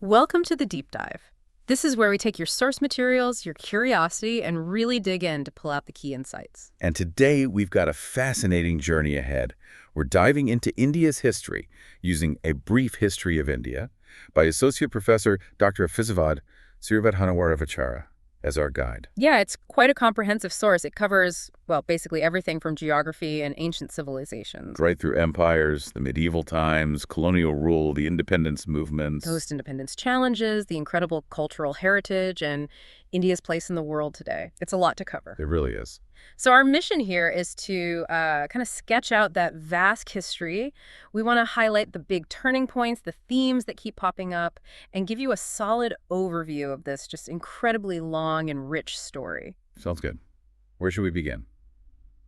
Welcome to the Deep Dive. This is where we take your source materials, your curiosity, and really dig in to pull out the key insights. And today we've got a fascinating journey ahead. We're diving into India's history using A Brief History of India by Associate Professor Dr. Afizavad Sirivadhanawaravichara as our guide. Yeah, it's quite a comprehensive source. It covers, well, basically everything from geography and ancient civilizations. Right through empires, the medieval times, colonial rule, the independence movements. Post-independence challenges, the incredible cultural heritage, and India's place in the world today. It's a lot to cover. It really is. So our mission here is to kind of sketch out that vast history. We want to highlight the big turning points, the themes that keep popping up, and give you a solid overview of this just incredibly long and rich story. Sounds good. Where should we begin?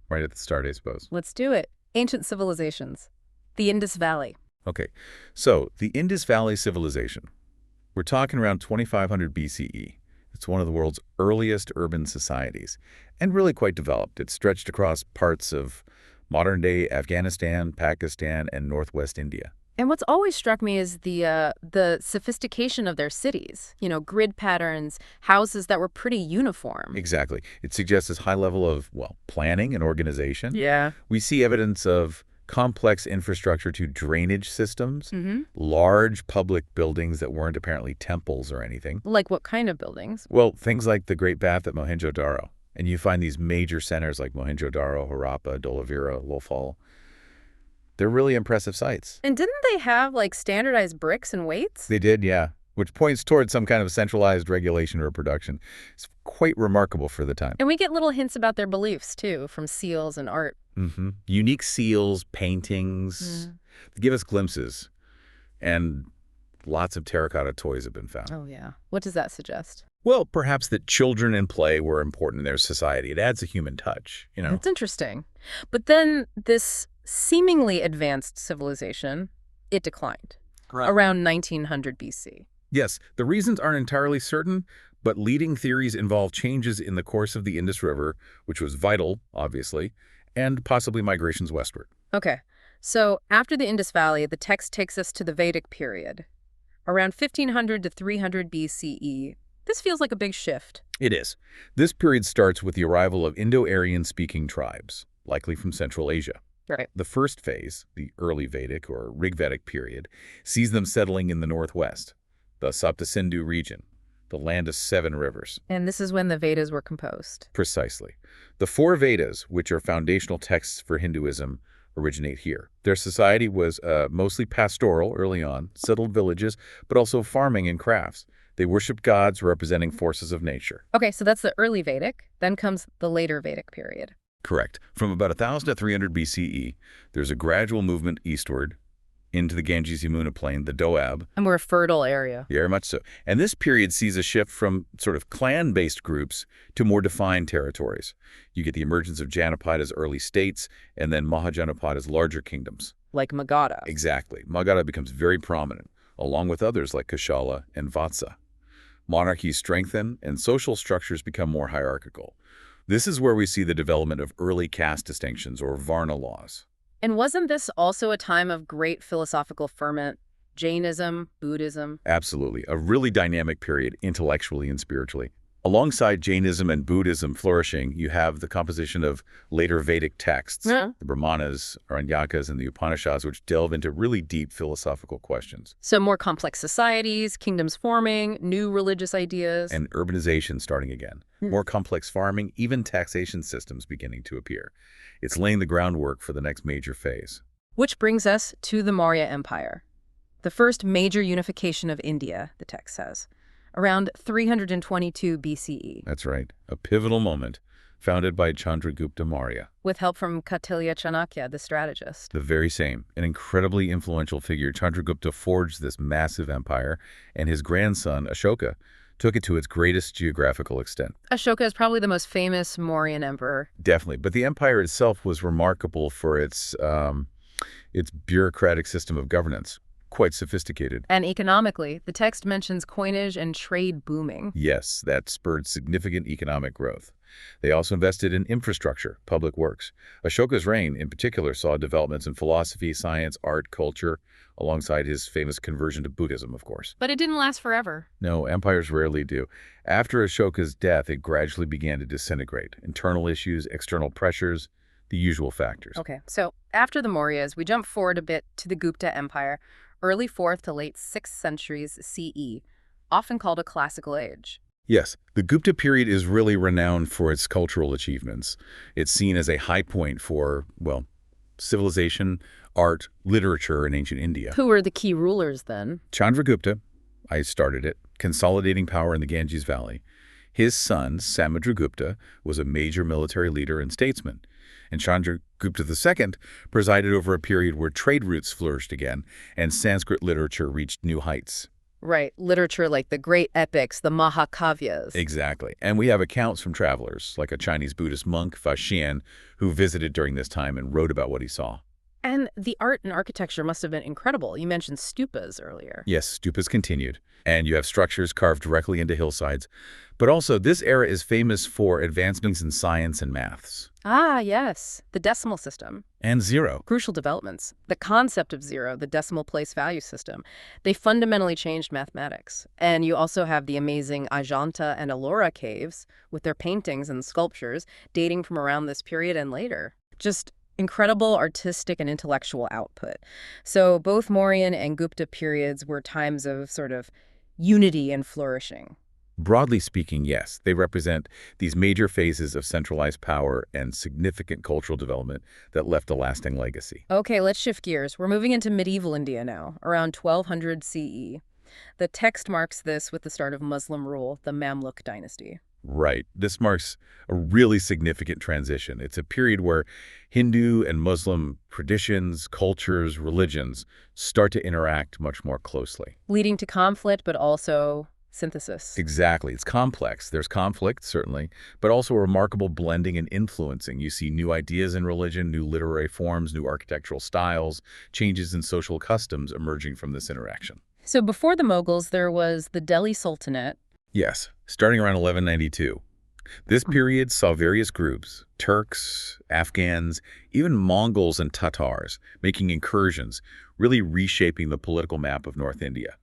Right at the start, I suppose. Let's do it. Ancient civilizations. The Indus Valley. Okay, so the Indus Valley civilization. We're talking around 2500 BCE. It's one of the world's earliest urban societies, and really quite developed. It's stretched across parts of modern-day Afghanistan, Pakistan, and northwest India. And what's always struck me is the sophistication of their cities. You know, grid patterns, houses that were pretty uniform. Exactly. It suggests this high level of, well, planning and organization. Yeah. We see evidence of complex infrastructure to drainage systems, Mm-hmm. large public buildings that weren't apparently temples or anything. Like what kind of buildings? Well, things like the Great Bath at Mohenjo-Daro. And you find these major centers like Mohenjo-Daro, Harappa, Dholavira, Lofal. They're really impressive sites. And didn't they have, like, standardized bricks and weights? They did, yeah, which points towards some kind of centralized regulation or production. It's quite remarkable for the time. And we get little hints about their beliefs, too, from seals and art. Unique seals, paintings, they give us glimpses. And lots of terracotta toys have been found. Oh, yeah. What does that suggest? Well, perhaps that children and play were important in their society. It adds a human touch, you know? That's interesting. But then this seemingly advanced civilization, it declined. Correct. Around 1900 BC. Yes, the reasons aren't entirely certain, but leading theories involve changes in the course of the Indus River, which was vital, obviously, and possibly migrations westward. Okay. So after the Indus Valley, the text takes us to the Vedic period. Around 1500 to 300 BCE. This feels like a big shift. It is. This period starts with the arrival of Indo-Aryan-speaking tribes, likely from Central Asia. Right. The first phase, the early Vedic or Rigvedic period, sees them settling in the northwest, the Saptasindhu region, the land of 7 rivers. And this is when the Vedas were composed. Precisely. The 4 Vedas, which are foundational texts for Hinduism, originate here. Their society was mostly pastoral early on, settled villages, but also farming and crafts. They worshipped gods representing forces of nature. Okay, so that's the early Vedic. Then comes the later Vedic period. Correct. From about 1000 to 300 BCE, there's a gradual movement eastward into the Ganges-Yamuna plain, the Doab. A more fertile area. Very much so. And this period sees a shift from sort of clan-based groups to more defined territories. You get the emergence of Janapada as early states, and then Mahajanapada as larger kingdoms. Like Magadha. Exactly. Magadha becomes very prominent, along with others like Koshala and Vatsa. Monarchies strengthen, and social structures become more hierarchical. This is where we see the development of early caste distinctions, or Varna laws. And wasn't this also a time of great philosophical ferment? Jainism, Buddhism? Absolutely. A really dynamic period, intellectually and spiritually. Alongside Jainism and Buddhism flourishing, you have the composition of later Vedic texts, the Brahmanas, Aranyakas, and the Upanishads, which delve into really deep philosophical questions. So more complex societies, kingdoms forming, new religious ideas. And urbanization starting again. More complex farming, even taxation systems beginning to appear. It's laying the groundwork for the next major phase. Which brings us to the Maurya Empire. The first major unification of India, the text says. Around 322 BCE. That's right. A pivotal moment, founded by Chandragupta Maurya. With help from Kautilya Chanakya, the strategist. The very same. An incredibly influential figure, Chandragupta forged this massive empire, and his grandson, Ashoka, took it to its greatest geographical extent. Ashoka is probably the most famous Mauryan emperor. Definitely. But the empire itself was remarkable for its bureaucratic system of governance. Quite sophisticated. And economically, the text mentions coinage and trade booming. Yes, that spurred significant economic growth. They also invested in infrastructure, public works. Ashoka's reign, in particular, saw developments in philosophy, science, art, culture, alongside his famous conversion to Buddhism, of course. But it didn't last forever. No, empires rarely do. After Ashoka's death, it gradually began to disintegrate. Internal issues, external pressures, the usual factors. Okay, so after the Mauryas, we jump forward a bit to the Gupta Empire, early 4th to late 6th centuries CE, often called a classical age. Yes, the Gupta period is really renowned for its cultural achievements. It's seen as a high point for, well, civilization, art, literature in ancient India. Who were the key rulers then? Chandragupta, I started it, consolidating power in the Ganges Valley. His son, Samudragupta, was a major military leader and statesman. And Chandragupta II presided over a period where trade routes flourished again and Sanskrit literature reached new heights. Right, literature like the great epics, the Mahakavyas. Exactly. And we have accounts from travelers, like a Chinese Buddhist monk, Faxian, who visited during this time and wrote about what he saw. And the art and architecture must have been incredible. You mentioned stupas earlier. Yes, stupas continued. And you have structures carved directly into hillsides. But also, this era is famous for advancements in science and maths. Ah, yes, the decimal system. And zero. Crucial developments. The concept of zero, the decimal place value system, they fundamentally changed mathematics. And you also have the amazing Ajanta and Ellora caves with their paintings and sculptures dating from around this period and later. Just incredible artistic and intellectual output. So both Mauryan and Gupta periods were times of sort of unity and flourishing. Broadly speaking, yes, they represent these major phases of centralized power and significant cultural development that left a lasting legacy. Okay, let's shift gears. We're moving into medieval India now, around 1200 CE. The text marks this with the start of Muslim rule, the Mamluk dynasty. Right. This marks a really significant transition. It's a period where Hindu and Muslim traditions, cultures, religions start to interact much more closely. Leading to conflict, but also synthesis. Exactly. It's complex. There's conflict, certainly, but also a remarkable blending and influencing. You see new ideas in religion, new literary forms, new architectural styles, changes in social customs emerging from this interaction. So before the Mughals, there was the Delhi Sultanate. Yes, starting around 1192. This period saw various groups, Turks, Afghans, even Mongols and Tatars, making incursions, really reshaping the political map of North India.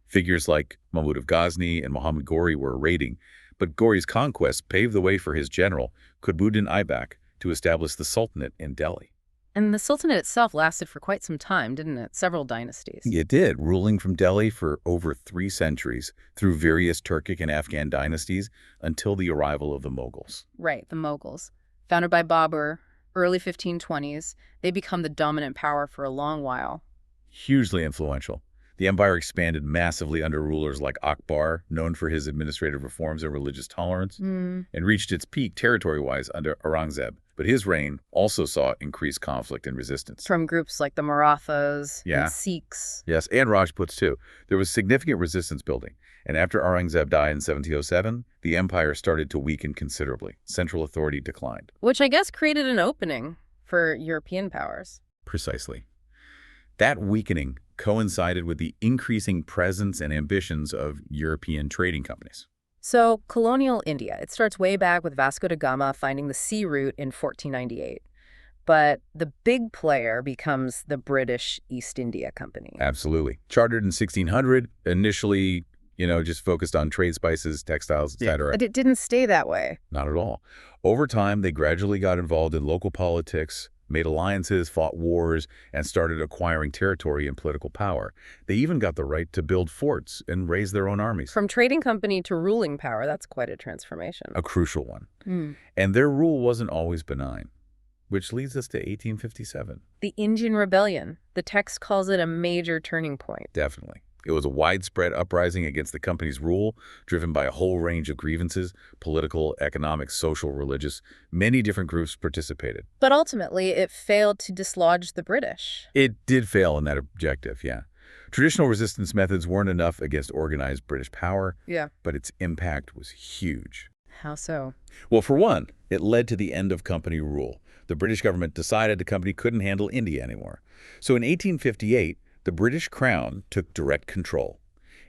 Figures like Mahmud of Ghazni and Muhammad Ghori were raiding, but Ghori's conquest paved the way for his general, Qutbuddin Aibak, to establish the Sultanate in Delhi. And the Sultanate itself lasted for quite some time, didn't it? Several dynasties. It did, ruling from Delhi for over 3 centuries through various Turkic and Afghan dynasties until the arrival of the Mughals. Right, the Mughals. Founded by Babur, early 1520s, they become the dominant power for a long while. Hugely influential. The empire expanded massively under rulers like Akbar, known for his administrative reforms and religious tolerance, and reached its peak territory-wise under Aurangzeb. But his reign also saw increased conflict and resistance. From groups like the Marathas Yeah. and Sikhs. Yes, and Rajputs too. There was significant resistance building. And after Aurangzeb died in 1707, the empire started to weaken considerably. Central authority declined. Which I guess created an opening for European powers. Precisely. That weakening coincided with the increasing presence and ambitions of European trading companies. So, colonial India, it starts way back with Vasco da Gama finding the sea route in 1498. But the big player becomes the British East India Company. Absolutely. Chartered in 1600, initially, just focused on trade spices, textiles, etc. But it didn't stay that way. Not at all. Over time, they gradually got involved in local politics, made alliances, fought wars, and started acquiring territory and political power. They even got the right to build forts and raise their own armies. From trading company to ruling power, that's quite a transformation. A crucial one. And their rule wasn't always benign, which leads us to 1857. The Indian Rebellion. The text calls it a major turning point. Definitely. It was a widespread uprising against the company's rule, driven by a whole range of grievances, political, economic, social, religious. Many different groups participated. But ultimately, it failed to dislodge the British. It did fail in that objective, yeah. Traditional resistance methods weren't enough against organized British power, but its impact was huge. How so? Well, for one, it led to the end of company rule. The British government decided the company couldn't handle India anymore. So in 1858, the British Crown took direct control.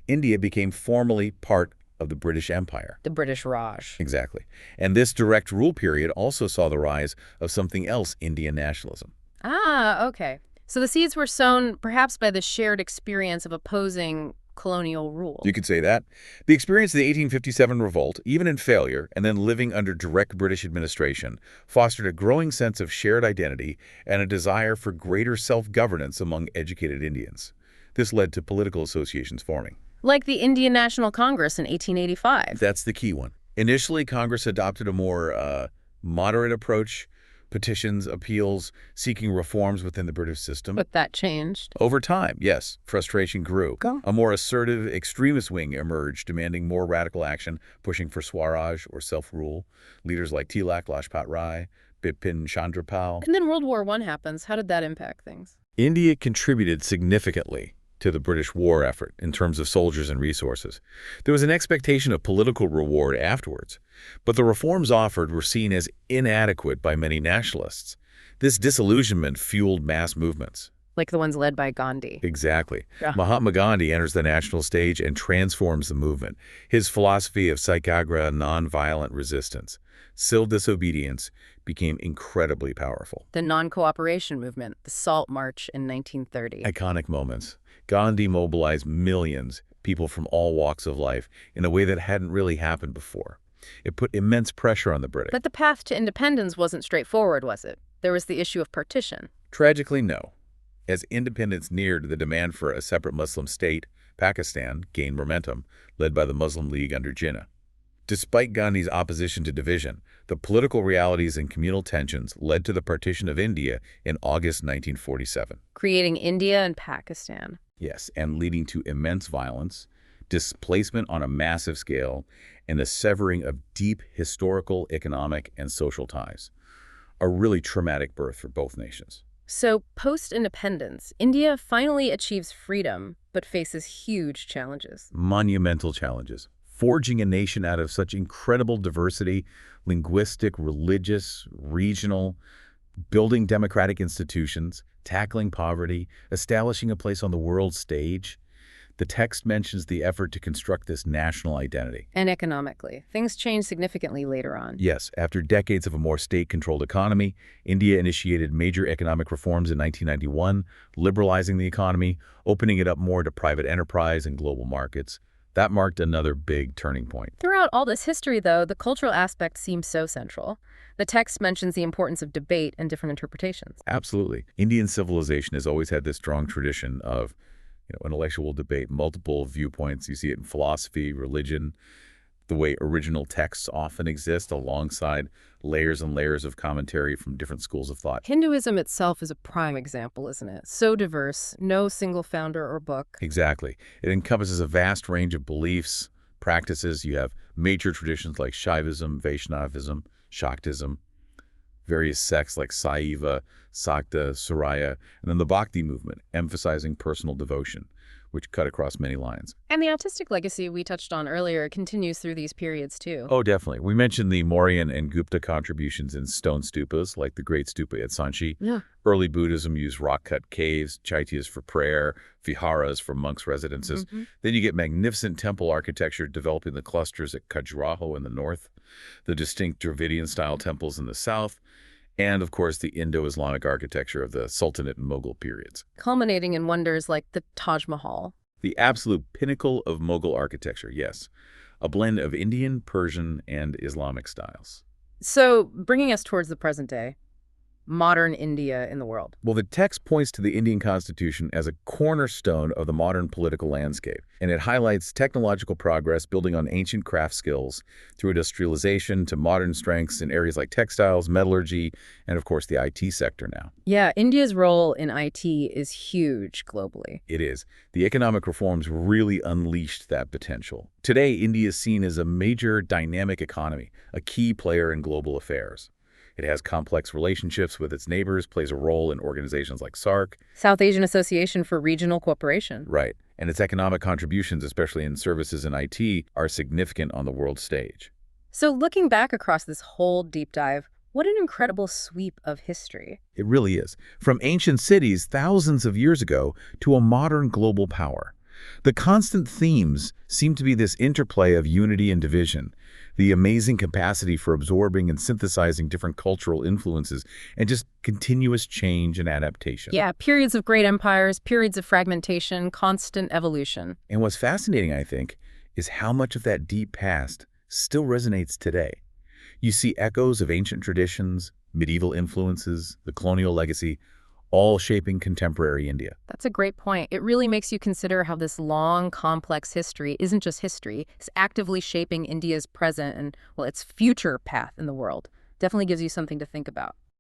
India became formally part of the British Empire. The British Raj. Exactly. And this direct rule period also saw the rise of something else, Indian nationalism. Ah, okay. So the seeds were sown perhaps by the shared experience of opposing colonial rule. You could say that. The experience of the 1857 revolt, even in failure, and then living under direct British administration, fostered a growing sense of shared identity and a desire for greater self-governance among educated Indians. This led to political associations forming. Like the Indian National Congress in 1885. That's the key one. Initially, Congress adopted a more moderate approach, petitions, appeals, seeking reforms within the British system. But that changed. Over time, yes, frustration grew. Go. A more assertive extremist wing emerged, demanding more radical action, pushing for Swaraj or self-rule. Leaders like Tilak, Lajpat Rai, Bipin Chandra Pal. And then World War I happens. How did that impact things? India contributed significantly to the British war effort in terms of soldiers and resources. There was an expectation of political reward afterwards, but the reforms offered were seen as inadequate by many nationalists. This disillusionment fueled mass movements. Like the ones led by Gandhi. Exactly. Yeah. Mahatma Gandhi enters the national stage and transforms the movement. His philosophy of satyagraha, nonviolent resistance, civil disobedience, became incredibly powerful. The non-cooperation movement, the Salt March in 1930. Iconic moments. Gandhi mobilized millions, people from all walks of life, in a way that hadn't really happened before. It put immense pressure on the British. But the path to independence wasn't straightforward, was it? There was the issue of partition. Tragically, no. As independence neared, the demand for a separate Muslim state, Pakistan, gained momentum, led by the Muslim League under Jinnah. Despite Gandhi's opposition to division, the political realities and communal tensions led to the partition of India in August 1947. Creating India and Pakistan. Yes, and leading to immense violence, displacement on a massive scale, and the severing of deep historical, economic, and social ties. A really traumatic birth for both nations. So, post-independence, India finally achieves freedom, but faces huge challenges. Monumental challenges. Forging a nation out of such incredible diversity, linguistic, religious, regional, building democratic institutions, tackling poverty, establishing a place on the world stage. The text mentions the effort to construct this national identity. And economically, things change significantly later on. Yes, after decades of a more state-controlled economy, India initiated major economic reforms in 1991, liberalizing the economy, opening it up more to private enterprise and global markets. That marked another big turning point. Throughout all this history, though, the cultural aspect seems so central. The text mentions the importance of debate and different interpretations. Absolutely. Indian civilization has always had this strong tradition of intellectual debate, multiple viewpoints. You see it in philosophy, religion, the way original texts often exist alongside layers and layers of commentary from different schools of thought. Hinduism itself is a prime example, isn't it? So diverse, no single founder or book. Exactly. It encompasses a vast range of beliefs, practices. You have major traditions like Shaivism, Vaishnavism, Shaktism, various sects like Saiva, Sakta, Surya, and then the Bhakti movement, emphasizing personal devotion, which cut across many lines. And the artistic legacy we touched on earlier continues through these periods, too. Oh, definitely. We mentioned the Mauryan and Gupta contributions in stone stupas, like the Great Stupa at Sanchi. Yeah. Early Buddhism used rock-cut caves, chaityas for prayer, viharas for monks' residences. Then you get magnificent temple architecture developing the clusters at Khajuraho in the north, the distinct Dravidian-style temples in the south, and, of course, the Indo-Islamic architecture of the Sultanate and Mughal periods. Culminating in wonders like the Taj Mahal. The absolute pinnacle of Mughal architecture, yes. A blend of Indian, Persian, and Islamic styles. So, bringing us towards the present day, modern India in the world. Well, the text points to the Indian Constitution as a cornerstone of the modern political landscape, and it highlights technological progress building on ancient craft skills through industrialization to modern strengths in areas like textiles, metallurgy, and of course the IT sector now. Yeah, India's role in IT is huge globally. It is. The economic reforms really unleashed that potential. Today, India is seen as a major dynamic economy, a key player in global affairs. It has complex relationships with its neighbors, plays a role in organizations like SAARC. South Asian Association for Regional Cooperation. Right. And its economic contributions, especially in services and IT, are significant on the world stage. So looking back across this whole deep dive, what an incredible sweep of history. It really is. From ancient cities thousands of years ago to a modern global power. The constant themes seem to be this interplay of unity and division, the amazing capacity for absorbing and synthesizing different cultural influences, and just continuous change and adaptation. Yeah, periods of great empires, periods of fragmentation, constant evolution. And what's fascinating, I think, is how much of that deep past still resonates today. You see echoes of ancient traditions, medieval influences, the colonial legacy, all shaping contemporary India. That's a great point. It really makes you consider how this long, complex history isn't just history. It's actively shaping India's present and, well, its future path in the world. Definitely gives you something to think about.